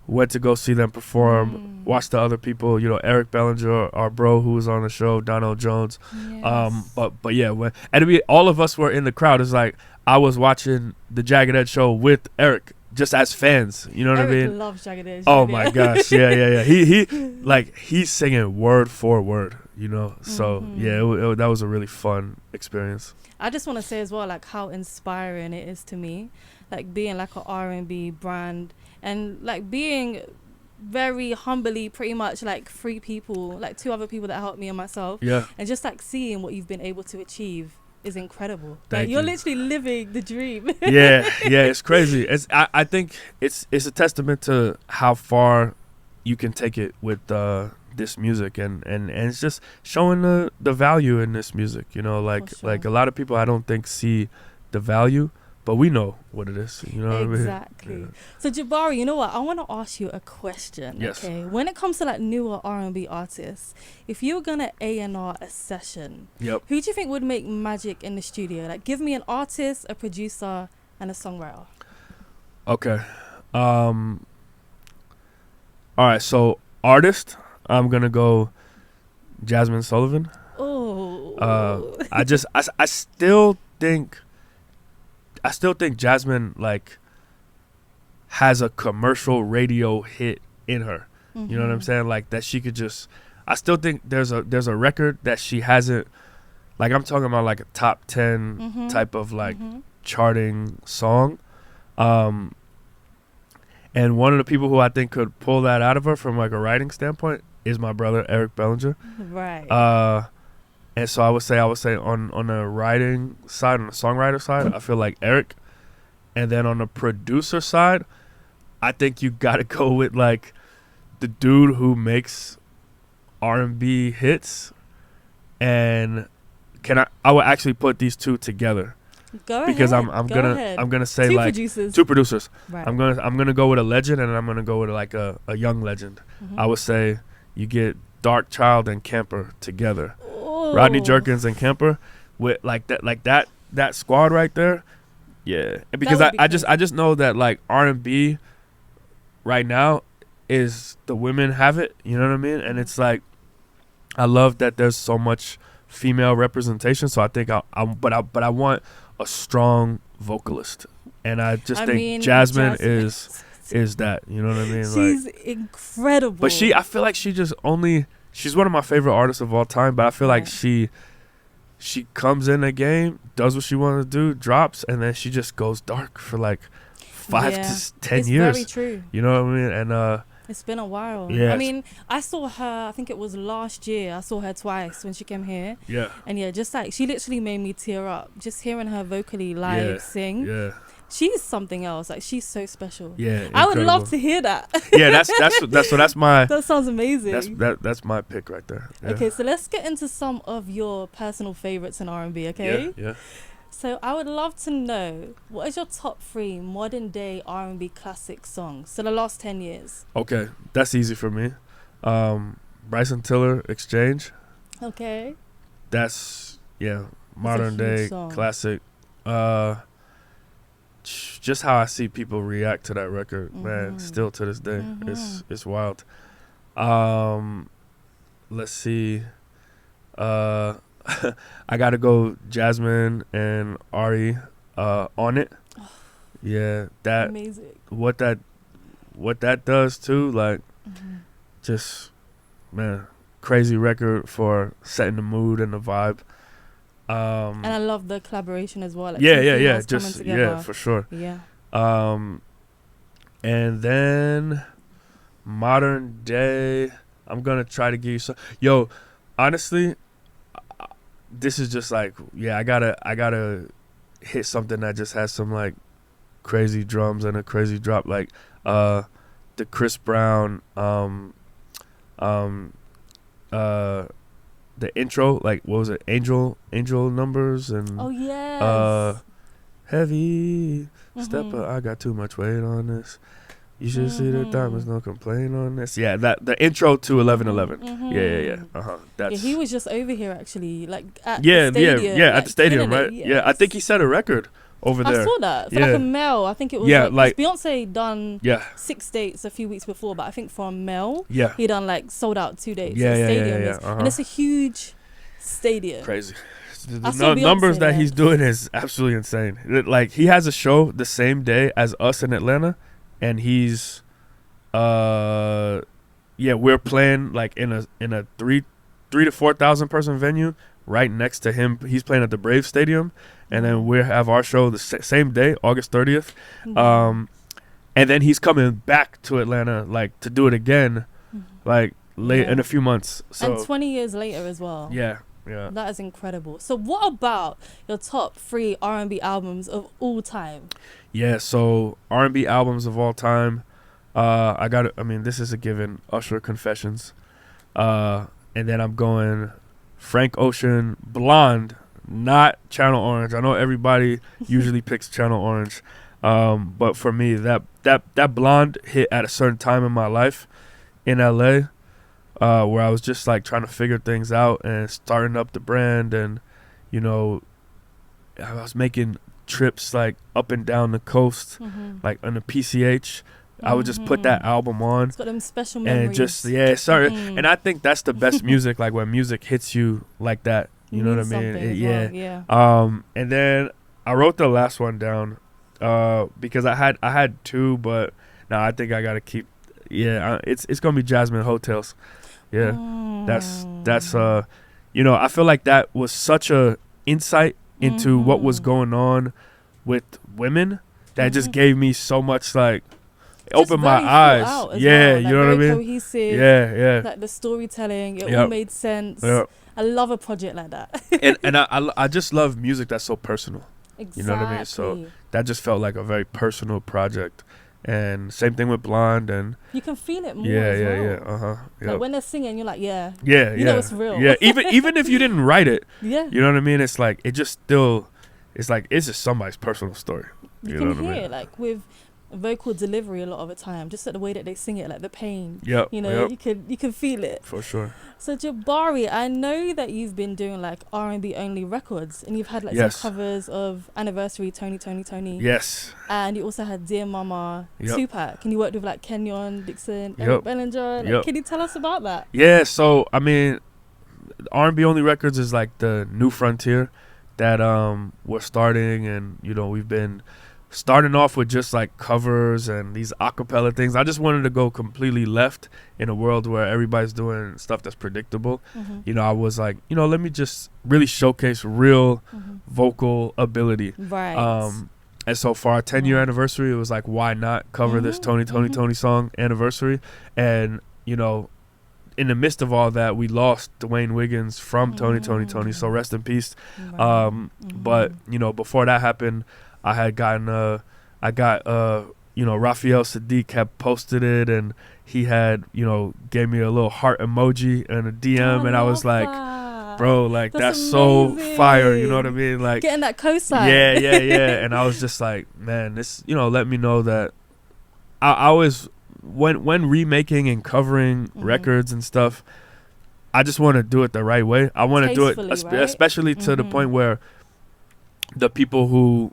went to go see them perform, watched the other people, you know, Eric Bellinger, our bro who was on the show, Donald Jones. Yes. But yeah, all of us were in the crowd. It's like I was watching the Jagged Edge show with Eric, just as fans. You know what I mean? Eric loves Jagged Edge. Oh my gosh, yeah. He's singing word for word, you know. So yeah, that was a really fun experience. I just want to say as well, like, how inspiring it is to me, like, being like an R&B brand and like being very humbly pretty much like 3 people, like 2 other people that helped me and myself. Yeah. And just like seeing what you've been able to achieve is incredible. Thank Like, you're you. literally living the dream. yeah, it's crazy. I think it's a testament to how far you can take it with this music, and it's just showing the value in this music, you know, like For sure. like a lot of people I don't think see the value, but we know what it is, you know Exactly. what I mean? So Jabari, you know what? I want to ask you a question. Yes. Okay. When it comes to like newer R&B artists, if you were gonna A&R a session, Yep. who do you think would make magic in the studio? Like, give me an artist, a producer, and a songwriter. Okay. All right, so artist, I'm gonna go Jasmine Sullivan. Oh. I still think Jasmine like has a commercial radio hit in her. You know what I'm saying? Like that she could just. I still think there's a record that she hasn't. Like I'm talking about like a top 10 type of like charting song. And one of the people who I think could pull that out of her from like a writing standpoint is my brother Eric Bellinger. Right. And so I would say on the writing side, on the songwriter side, I feel like Eric. And then on the producer side, I think you got to go with like the dude who makes R&B hits. And I would actually put these two together. Go because ahead. I'm Go gonna say two like producers. 2 producers. Right. I'm gonna go with a legend, and I'm gonna go with like a young legend. I would say you get Dark Child and Camper together. Oh. Rodney Jerkins and Camper with like that squad right there. Yeah, and because would be I just know that like R&B right now is the women have it. You know what I mean? And it's like I love that there's so much female representation. So I think but I want a strong vocalist, and I think Jasmine is that. You know what I mean? She's like, incredible. But I feel like she's one of my favorite artists of all time. But I feel like she comes in a game, does what she wants to do, drops, and then she just goes dark for like 5 to 10 years. Very true. You know what I mean? And it's been a while. Yeah. I mean, I saw her, I think it was last year. I saw her twice when she came here. Yeah. And yeah, just like, she literally made me tear up. Just hearing her vocally live sing. Yeah. She's something else. Like, she's so special. Yeah. I would love to hear that. Yeah, that's my. That sounds amazing. That's my pick right there. Yeah. Okay, so let's get into some of your personal favorites in R&B, okay? Yeah. So I would love to know, what is your top 3 modern day R&B classic songs? So the last 10 years. Okay, that's easy for me. Bryson Tiller, Exchange. Okay. That's modern day song. classic. Just how I see people react to that record, man, still to this day, it's wild. Let's see. I gotta go Jasmine and Ari on it. Yeah, that amazing. What that does too, like just man, crazy record for setting the mood and the vibe. And I love the collaboration as well. Like Yeah. just for sure. Yeah. And then modern day, I'm gonna try to give you some. Yo, honestly, this is just like I gotta hit something that just has some like crazy drums and a crazy drop, like the Chris Brown the intro, like what was it, angel numbers and yes, heavy stepper, I got too much weight on this, You should see the diamonds, no complaint on this. Yeah, that the intro to 1111. Yeah. That's he was just over here actually, like at the stadium. like, at the stadium, right? Yes. Yeah, I think he set a record over there. I saw that for like a male. I think it was like Beyonce done 6 dates a few weeks before, but I think for a male, he done like sold out 2 days. And it's a huge stadium. Crazy. The numbers that he's doing is absolutely insane. Like he has a show the same day as us in Atlanta, and he's we're playing like in a 3 to 4,000 person venue right next to him. He's playing at the Brave Stadium, and then we have our show the same day, August 30th. And then he's coming back to Atlanta like to do it again, like late in a few months. So and 20 years later as well. Yeah. That is incredible. So what about your top 3 R&B albums of all time? Yeah, so R&B albums of all time, this is a given. Usher, Confessions. And then I'm going Frank Ocean, Blonde, not Channel Orange. I know everybody usually picks Channel Orange. But for me, that Blonde hit at a certain time in my life in LA. Where I was just like trying to figure things out and starting up the brand, and I was making trips like up and down the coast, like on the PCH. I would just put that album on. It's got them special memories. And and I think that's the best music, like when music hits you like that. You know what I mean? And then I wrote the last one down because I had 2, but now I think I gotta keep. It's gonna be Jasmine Hotels. That's I feel like that was such a insight into what was going on with women that just gave me so much, like, opened my eyes. You know what I mean? Cohesive. Like the storytelling, it all made sense. I love a project like that. and I just love music that's so personal. Exactly. You know what I mean? So that just felt like a very personal project. And same thing with Blonde, and you can feel it more as well. Like when they're singing, you're like, you know it's real. Even if you didn't write it, you know what I mean. It's like it's just somebody's personal story. You can hear it, like with vocal delivery a lot of the time, just like the way that they sing it, like the pain. You can feel it for sure. So Jabari, I know that you've been doing like R&B only records, and you've had like some covers of Anniversary, Tony. Yes. And you also had Dear Mama, Tupac, and you worked with like Kenyon, Dixon, Eric Bellinger. Like, can you tell us about that? Yeah. So I mean, R&B only records is like the new frontier that we're starting, and we've been starting off with just like covers and these acapella things. I just wanted to go completely left in a world where everybody's doing stuff that's predictable. I was like, let me just really showcase real vocal ability. Right. And so for our 10-year anniversary, it was like, why not cover this Tony song Anniversary? And, in the midst of all that, we lost Dwayne Wiggins from Tony. So rest in peace. Right. But, before that happened, I had gotten Raphael Sadiq had posted it, and he had, gave me a little heart emoji and a DM, and I was like, bro, like that's so fire, you know what I mean? Like getting that cosign. Yeah. And I was just like, man, this, let me know that I always, when remaking and covering records and stuff, I just want to do it the right way. I want to do it, especially to the point where the people who,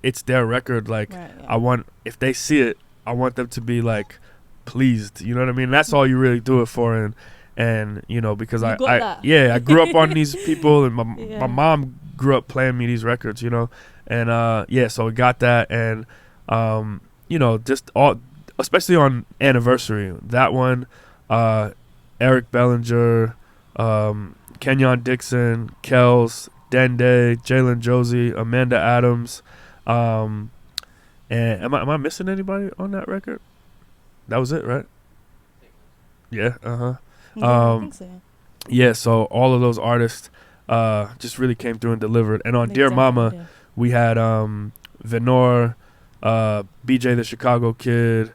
it's their record, like I want, if they see it, I want them to be like pleased, you know what I mean? That's all you really do it for. And because I grew up on these people, and my mom grew up playing me these records, and so we got that, and just all, especially on Anniversary, that one, Eric Bellinger, Kenyon Dixon, Kels, Dende, Jalen Josie, Amanda Adams, and am I missing anybody on that record? That was it, right? Yeah. I think so. Yeah, so all of those artists just really came through and delivered. And on Dear Mama, we had Venor, BJ the Chicago Kid,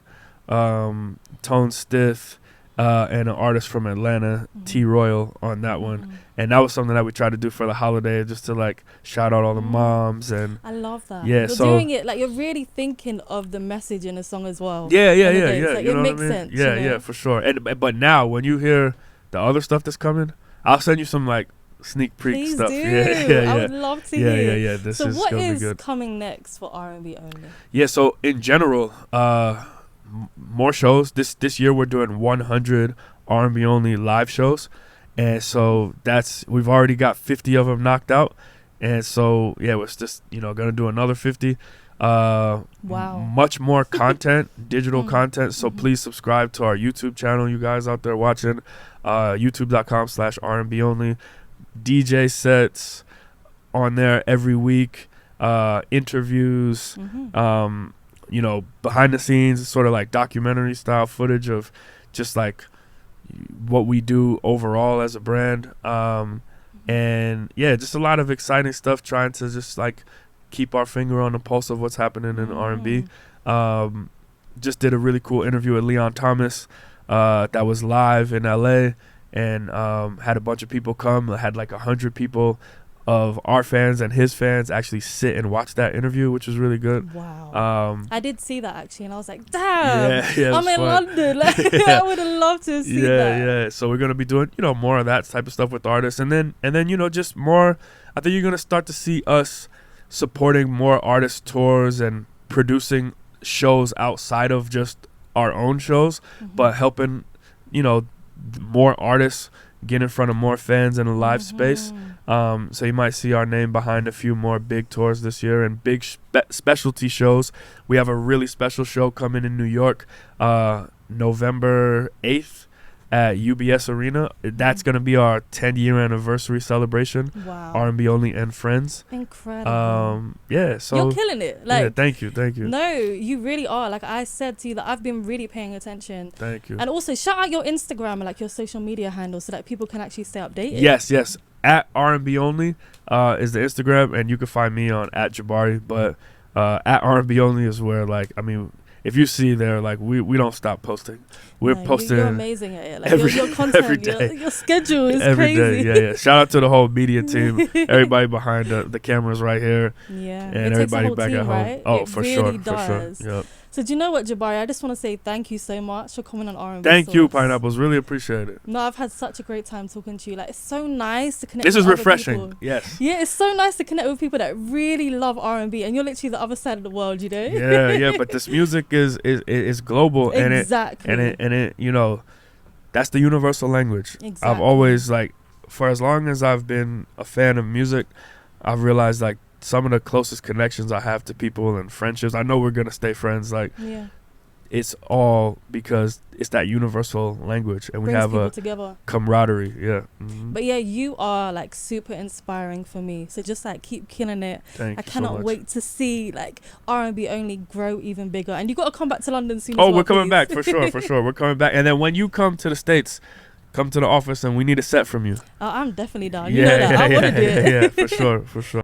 Tone Stith, and an artist from Atlanta, T Royal, on that one. And that was something that we tried to do for the holiday, just to like shout out all the moms. And I love that. Yeah, you're so doing it like you're really thinking of the message in the song as well. Yeah. Like, You it know makes what I mean? sense. Yeah, for sure. And but now when you hear the other stuff that's coming, I'll send you some like sneak peek Please stuff. do. Yeah. I would love to hear. Yeah. This is what gonna be is good. coming next for R&B Only? Yeah, so in general, more shows. This year we're doing 100 R&B Only live shows, and so we've already got 50 of them knocked out, and so yeah, it's just gonna do another 50. Wow. Much more content, digital content. So please subscribe to our YouTube channel, you guys out there watching. YouTube.com/R&B Only. DJ sets on there every week. Interviews. Behind the scenes, sort of like documentary style footage of just like what we do overall as a brand. And yeah, just a lot of exciting stuff, trying to just like keep our finger on the pulse of what's happening in R&B. Just did a really cool interview with Leon Thomas that was live in LA, and had a bunch of people come. Had like 100 people of our fans and his fans actually sit and watch that interview, which was really good. Wow. I did see that actually, and I was like, damn, I'm in fun. London. Like, I would have loved to have seen that. Yeah. So we're gonna be doing more of that type of stuff with artists, and then just more. I think you're gonna start to see us supporting more artist tours and producing shows outside of just our own shows, but helping more artists get in front of more fans in a live space. So you might see our name behind a few more big tours this year and big specialty shows. We have a really special show coming in New York, November 8th at UBS Arena. That's going to be our 10-year anniversary celebration. Wow. R&B Only and Friends. Incredible. So you're killing it. Like, thank you. No, you really are. Like I said to you, that I've been really paying attention. Thank you. And also shout out your Instagram and like your social media handle so that people can actually stay updated. Yes. At R&B Only is the Instagram, and you can find me on at Jabari. But at R&B Only is where, like, I mean, if you see there, like, we don't stop posting. We're posting. You're amazing at it. Like your content, every day. Your schedule is every crazy. Day. Yeah. Shout out to the whole media team, everybody behind the cameras right here, and everybody back team, at home. Right? Oh, it for really sure, does. for sure. Yep. So do you know what, Jabari? I just want to say thank you so much for coming on R&B. Thank you, Pineapples. Really appreciate it. No, I've had such a great time talking to you. Like, it's so nice to connect. This with is other refreshing. people. Yes. Yeah, it's so nice to connect with people that really love R&B, and you're literally the other side of the world, you know. Yeah. But this music is global, exactly. and it that's the universal language. Exactly. I've always, like, for as long as I've been a fan of music, I've realized, like, some of the closest connections I have to people and friendships, I know we're gonna stay friends, like, it's all because it's that universal language, and we have a together. camaraderie. But yeah, you are like super inspiring for me, so just like keep killing it. Thank I you cannot so much. wait to see like R&B Only grow even bigger, and you got to come back to London soon. We're coming back for sure. We're coming back, and then when you come to the States, come to the office, and we need a set from you. I'm definitely down. You know that. I want to do it. For sure.